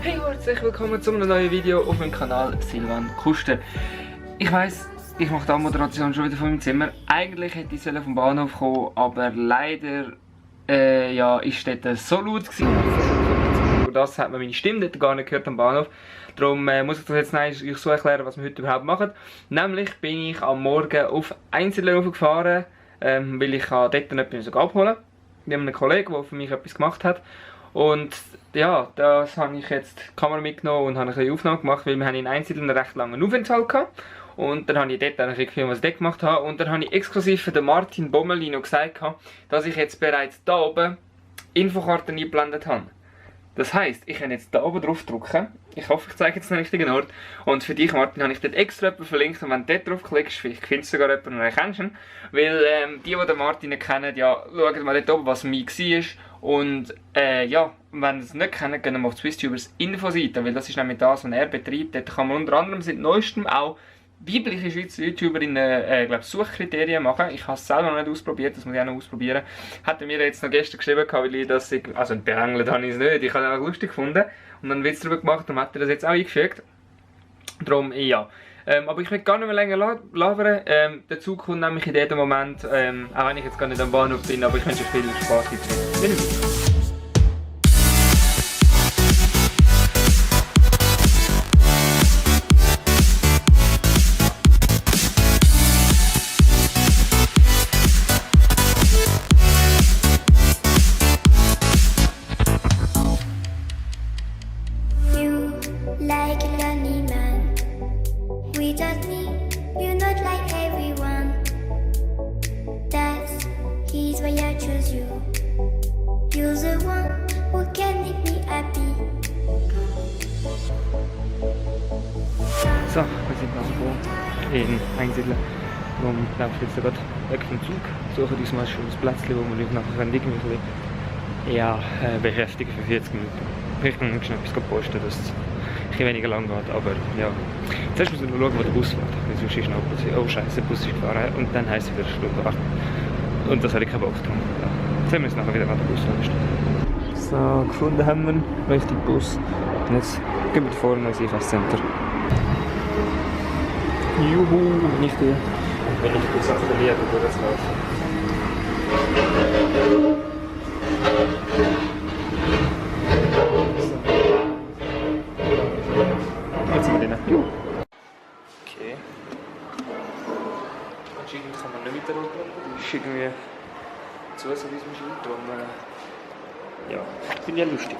Hey, herzlich willkommen zu einem neuen Video auf meinem Kanal Silvan Kuster. Ich weiss, ich mache die Moderation schon wieder von meinem Zimmer. Eigentlich hätte ich vom Bahnhof kommen, aber leider ja, ist dort so laut gewesen. Durch das hat man meine Stimme dort gar nicht gehört am Bahnhof. Darum muss ich das jetzt euch so erklären, was wir heute überhaupt machen. Nämlich bin ich am Morgen auf Einsiedeln gefahren, weil ich dort etwas abholen musste. Wir haben einen Kollegen, der für mich etwas gemacht hat. Und ja, das habe ich jetzt die Kamera mitgenommen und habe eine Aufnahme gemacht, weil wir in Einsiedeln einen recht langen Aufenthalt hatten. Und dann habe ich dort ein gefilmt, was ich dort gemacht habe. Und dann habe ich exklusiv für den Martin Bommeli noch gesagt, dass ich jetzt bereits hier oben Infokarten eingeblendet habe. Das heisst, ich kann jetzt hier oben drauf drücken. Ich hoffe, ich zeige jetzt den richtigen Ort. Und für dich, Martin, habe ich dort extra jemanden verlinkt. Und wenn du dort drauf klickst, vielleicht findest du sogar jemanden und erkennst ihn. Weil die den Martin nicht kennen, ja, schauen mal dort oben, was mir war. Und ja, wenn ihr es nicht kennt, gehen wir auf SwissTubers Infoseite. Weil das ist nämlich das, was er betreibt. Dort kann man unter anderem seit neuestem auch weibliche Schweizer YouTuberinnen Suchkriterien machen. Ich habe es selber noch nicht ausprobiert, das muss ich auch noch ausprobieren. Hat er mir jetzt noch gestern geschrieben, weil ich das, also beängelt habe ich es nicht, ich habe es einfach lustig gefunden und dann Witz darüber gemacht und hat er das jetzt auch eingefügt. Darum, ja. Aber ich will gar nicht mehr länger labern. Der Zug kommt nämlich in diesem Moment, auch wenn ich jetzt gar nicht am Bahnhof bin, aber ich wünsche viel Spaß jetzt. So, wir sind angekommen in Einsiedeln. Wir laufen jetzt gerade weg vom Zug, suchen uns mal ein schönes Plätzchen, wo wir uns nachher irgendwie ein bisschen beschäftigen für 40 Minuten. Vielleicht noch schnell etwas posten, dass es ein bisschen weniger lang geht, aber ja. Zuerst müssen wir schauen, wo der Bus fährt, weil sonst ist noch oh scheiße, der Bus ist gefahren und dann heisst es wieder eine Stunde warten. Und das habe ich keinen Bock drauf. Ja. Jetzt sehen wir uns nachher wieder an der Bushaltestelle. So, gefunden haben wir richtig Bus. Und jetzt gehen wir vorne ins Einkaufscenter. Juhu, wenn ich die Sachen liebe, wo das läuft. Jetzt sind wir drin. Juhu. Okay. Anscheinend kann man nicht weiter runter. Das ist irgendwie zu, so wie es mir scheint. Darum, ja, finde ich ja lustig.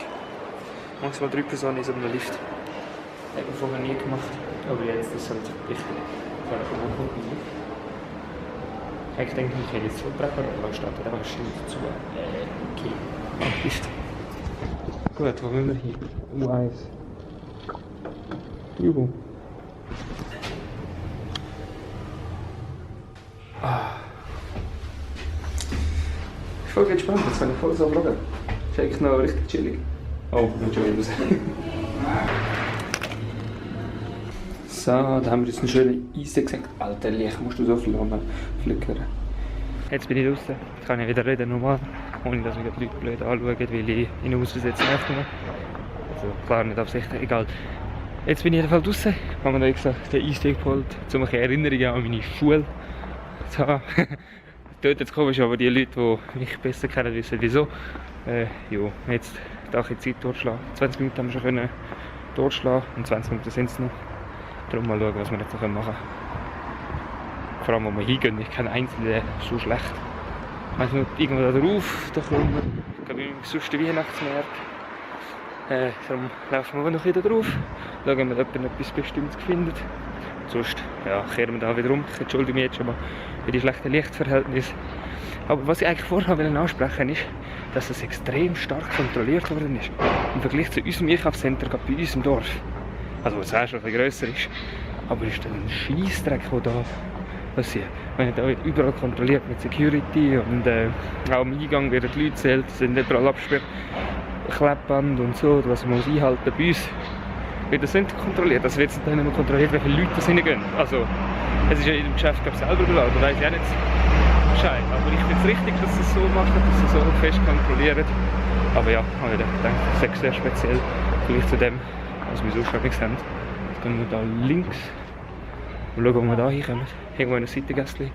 Maximal 3 Personen in so einem Lift. Das hat man vorher nie gemacht. Aber jetzt ist es halt wichtig. Ich denke, ich hätte jetzt Treppen oder steht da einfach ein Schild dazu. Okay. Ist. Gut, wo müssen wir hin? U1. Juhu. Ich bin voll gespannt, jetzt kann ich voll so vloggen. Ist eigentlich noch richtig chillig. Oh, ich bin schon wieder raus. So, da haben wir jetzt einen schönen Eisen gesagt. Alter, Licht musst du so viel flickern. Jetzt bin ich draußen. Jetzt kann ich wieder reden, normal. Ohne dass mich die Leute blöd anschauen, weil ich in den Ausversetz aufnehme. Also klar, nicht absichtlich, egal. Jetzt bin ich jedenfalls draußen. Ich habe mir noch extra den Eisweg geholt, um mich Erinnerungen an meine Schule zu haben. Dort jetzt komisch, aber die Leute, die mich besser kennen, wissen wieso. Ja, jetzt darf ich Zeit durchschlagen. 20 Minuten haben wir schon durchschlagen und 20 Minuten sind es noch. Darum mal schauen, was wir jetzt noch machen können. Vor allem, wo wir hingehen. Ich kenne Einzelne so schlecht. Ich weiss nicht, irgendwo da drauf, da kommen wir. Ich glaube, sonst der Weihnachtsmarkt. Darum laufen wir noch wieder drauf. Schauen, ob wir etwas Bestimmtes finden. Sonst ja, kehren wir da wieder um. Ich entschuldige mich jetzt schon mal für die schlechten Lichtverhältnisse. Aber was ich eigentlich vorher ansprechen wollte, ist, dass das extrem stark kontrolliert worden ist. Im Vergleich zu unserem Einkaufscenter, gerade bei uns im Dorf. Also, was auch schon ein bisschen grösser ist. Aber ist dann ein Scheissdreck, der da passiert. Wenn da wird überall kontrolliert mit Security und auch am Eingang werden die Leute zählt, sind überall Absperrkleppband und so, was man muss einhalten. Bei uns wird das nicht kontrolliert. Also wird dann nicht mehr kontrolliert, wie viele Leute da reingehen. Also, es ist ja in dem Geschäft selber überall, da weiss ich auch nicht Bescheid. Aber ich finde es richtig, dass sie es so machen, dass sie so fest kontrollieren. Aber ja, ich denke, das ist sehr speziell. Vielleicht zu dem, was wir sonst schon sehen. Jetzt gehen wir da links. Mal schauen, wo wir da hinkommen. Irgendwo in ein Seitengässchen.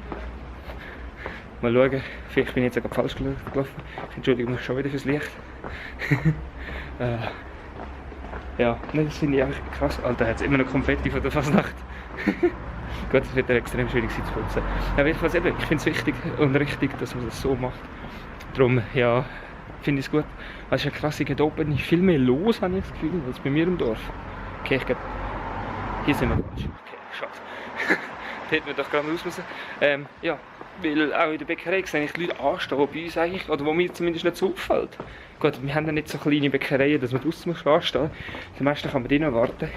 Mal schauen, vielleicht bin ich jetzt sogar falsch gelaufen. Ich entschuldige mich schon wieder fürs Licht. Ja, das finde ich einfach krass. Alter, hat es immer noch Konfetti von der Fasnacht. Gut, es wird ja extrem schwierig sein zu putzen. Ja, jedenfalls eben, ich finde es wichtig und richtig, dass man das so macht. Darum, ja, finde ich es gut. Es ist ja krass, hier oben ist viel mehr los, habe ich das Gefühl, als bei mir im Dorf. Okay, ich glaube, hier sind wir falsch. Okay, schade. Da hätten wir doch gerade raus müssen. Ja, weil auch in der Bäckerei sehe ich die Leute anstehen, die bei uns eigentlich, oder wo mir zumindest nicht so auffällt. Gut, wir haben ja nicht so kleine Bäckereien, dass man draussen anstehen muss. Die meisten kann man drinnen warten,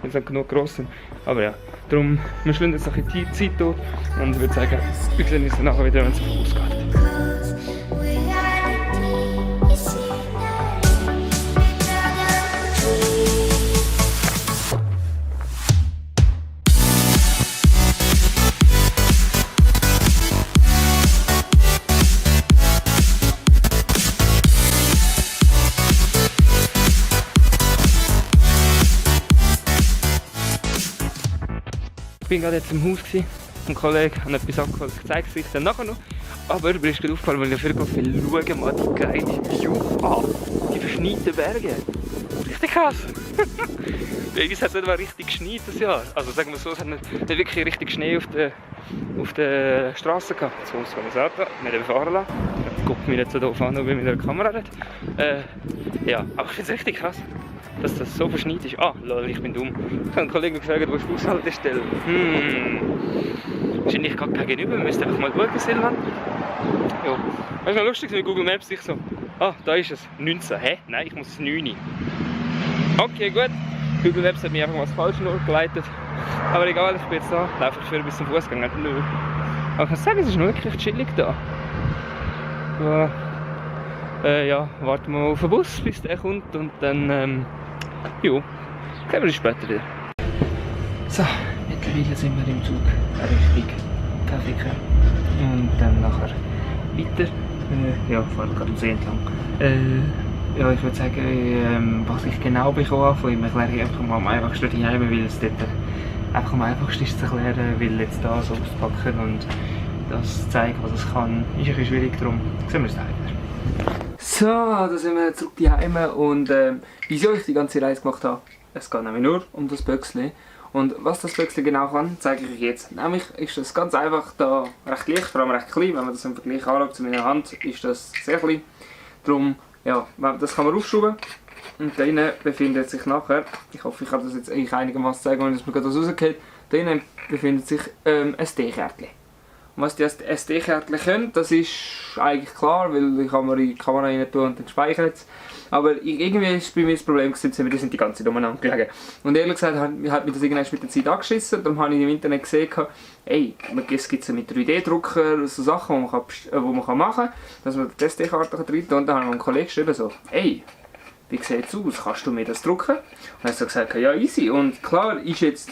wenn sie genug gross sind. Aber ja, darum, wir schlagen jetzt noch ein bisschen Zeit durch und würde sagen, wir sehen uns dann nachher wieder, wenn es ausgeht. Ich war gerade jetzt im Haus, ein Kollege hat etwas abgeholt, ich zeige es euch dann nachher noch. Aber mir ist gerade aufgefallen, weil ich vorher viel schauen, mal die geile View an. Die verschneiten Berge. Richtig krass. Bei uns hat es nicht mal richtig geschneit das Jahr. Also sagen wir so, es hat nicht wirklich richtig Schnee auf der Straße gehabt. Jetzt muss man das Auto nicht fahren lassen. Jetzt guckt mich nicht so doof an, wie mit der Kamera nicht. Ja, aber ich finde es richtig krass, dass das so verschneit ist. Ah, lol, ich bin dumm. Ich habe einen Kollegen gefragt, wo ist die Bushaltestelle? Wahrscheinlich gerade gegenüber. Wir müssen einfach mal schauen, Silvan. Ja. Das ist noch lustig, mit Google Maps ich so, ah, da ist es. 19. Hä? Nein, ich muss es 9. Okay, gut. Google Maps hat mich einfach mal als falschen Ort geleitet. Aber egal, ich bin jetzt da. Laufe ich für ein bisschen Fußgang. Aber ich muss sagen, es ist noch wirklich chillig da. Ja, warten wir mal auf den Bus, bis der kommt und dann, ja, sehen wir uns später wieder. So, mittlerweile sind wir im Zug Richtung Kaffeeker und dann nachher weiter. Ja, fahren gerade am See entlang. Ja, ich würde sagen, was ich genau bekommen habe von ihm, erkläre ich einfach mal am einfachsten daheim, weil es dort einfach am einfachsten ist zu erklären, weil jetzt da so auspacken und das zeigen, was es kann, ist ein bisschen schwierig, darum sehen wir uns da wieder. So, da sind wir zurück daheim und wieso ich die ganze Reise gemacht habe, es geht nämlich nur um das Böckchen. Und was das Böckchen genau kann, zeige ich euch jetzt. Nämlich ist das ganz einfach da recht leicht, vor allem recht klein. Wenn man das im Vergleich anschaut zu meiner Hand, ist das sehr klein. Darum, ja, das kann man aufschrauben. Und da drinnen befindet sich nachher, ich hoffe, ich kann das jetzt eigentlich einigermaßen zeigen, wenn es mir gerade rausgeht, da drinnen befindet sich ein SD-Kärtchen. Und was die SD-Kärtchen können, das ist eigentlich klar, weil die Kamera in die Kamera rein tun und dann speichert es. Aber irgendwie ist bei mir das Problem, die sind die ganze Zeit umeinander gelegen. Und ehrlich gesagt hat mich das irgendwann mit der Zeit angeschissen. Darum habe ich im Internet gesehen, ey, es gibt so mit 3D-Drucker so Sachen, die man machen kann, dass man die SD-Karte rein tun. Und dann habe ich einen Kollegen geschrieben, so, ey, wie sieht es aus? Kannst du mir das drucken? Und er hat so gesagt, ja easy. Und klar ist jetzt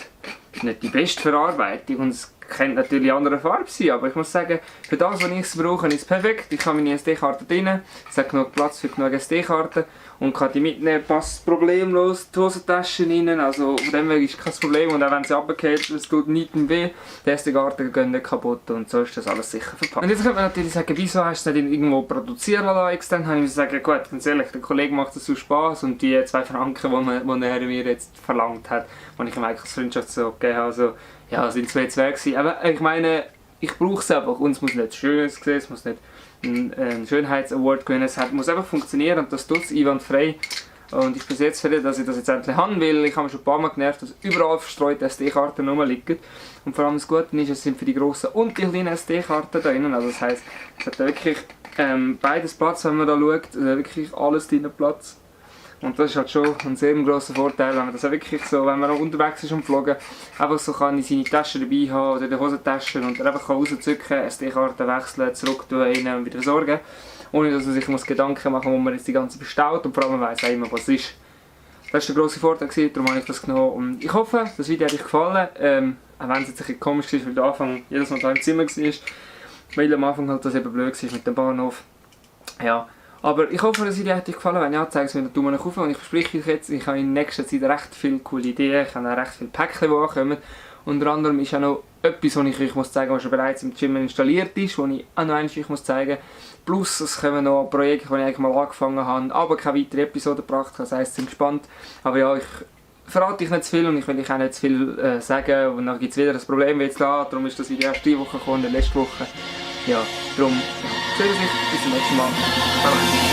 nicht die beste Verarbeitung und es könnte natürlich andere Farbe sein, aber ich muss sagen, für das, was ich brauche, ist es perfekt. Ich habe meine SD-Karte drin, es hat genug Platz für genug SD-Karten und kann die mitnehmen, passt problemlos die Hosentaschen rein, also von dem her ist kein Problem und auch wenn sie runterfällt, es tut nichts weh, die SD-Karten gehen nicht kaputt und so ist das alles sicher verpackt. Und jetzt könnte man natürlich sagen, wieso hast du es nicht irgendwo produzieren lassen extern? Dann habe ich gesagt, gut, ganz ehrlich, der Kollege macht das so Spaß und die 2 Franken, die er mir jetzt verlangt hat, die ich ihm eigentlich als Freundschaft so gegeben habe, also, ja, sind 2 gewesen. Aber ich meine, ich brauche es einfach und es muss nicht schön sein, es muss nicht einen Schönheits-Award gewinnen, es muss einfach funktionieren und das tut es einwandfrei. Und ich bin sehr zufrieden, dass ich das jetzt endlich habe, weil ich habe mich schon ein paar Mal genervt, dass überall verstreut SD-Karten rumliegen. Und vor allem das Gute ist, es sind für die grossen und die kleinen SD-Karten drin. Also das heisst, es hat wirklich beides Platz, wenn man da schaut, wirklich alles drin Platz. Und das ist halt schon ein sehr grosser Vorteil, wenn man das auch wirklich so, wenn man unterwegs ist und vloggen, einfach so kann in seine Taschen dabei haben oder in den Hosentaschen und dann einfach rauszücken, SD-Karte wechseln, zurück tun, rein und wieder versorgen. Ohne dass man sich Gedanken machen muss, wo man jetzt die ganze bestaut und vor allem man weiss auch immer, was es ist. Das war der grosse Vorteil, darum habe ich das genommen. Und ich hoffe, das Video hat euch gefallen, auch wenn es jetzt ein bisschen komisch war, weil der Anfang jedes Mal da im Zimmer war, weil am Anfang halt das eben blöd war mit dem Bahnhof. Ja. Aber ich hoffe, das Video hat euch gefallen. Wenn ja, zeigt es mir einen Daumen nach oben. Und ich verspreche euch jetzt, ich habe in nächster Zeit recht viele coole Ideen. Ich habe auch recht viele Päckchen, die ankommen. Unter anderem ist auch noch etwas, was ich euch muss zeigen muss, was schon bereits im Gym installiert ist, was ich auch noch einmal euch muss zeigen muss. Plus, es kommen noch Projekte, die ich eigentlich mal angefangen habe, aber keine weitere Episode gebracht habe. Das heisst, sind gespannt. Aber ja, ich verrate euch nicht zu viel und ich will euch auch nicht zu viel sagen. Und dann gibt es wieder ein Problem wie jetzt da. Darum ist das Video erst diese Woche gekommen und letzte Woche. Ja, darum, ja, bis zum nächsten Mal. Bye bye.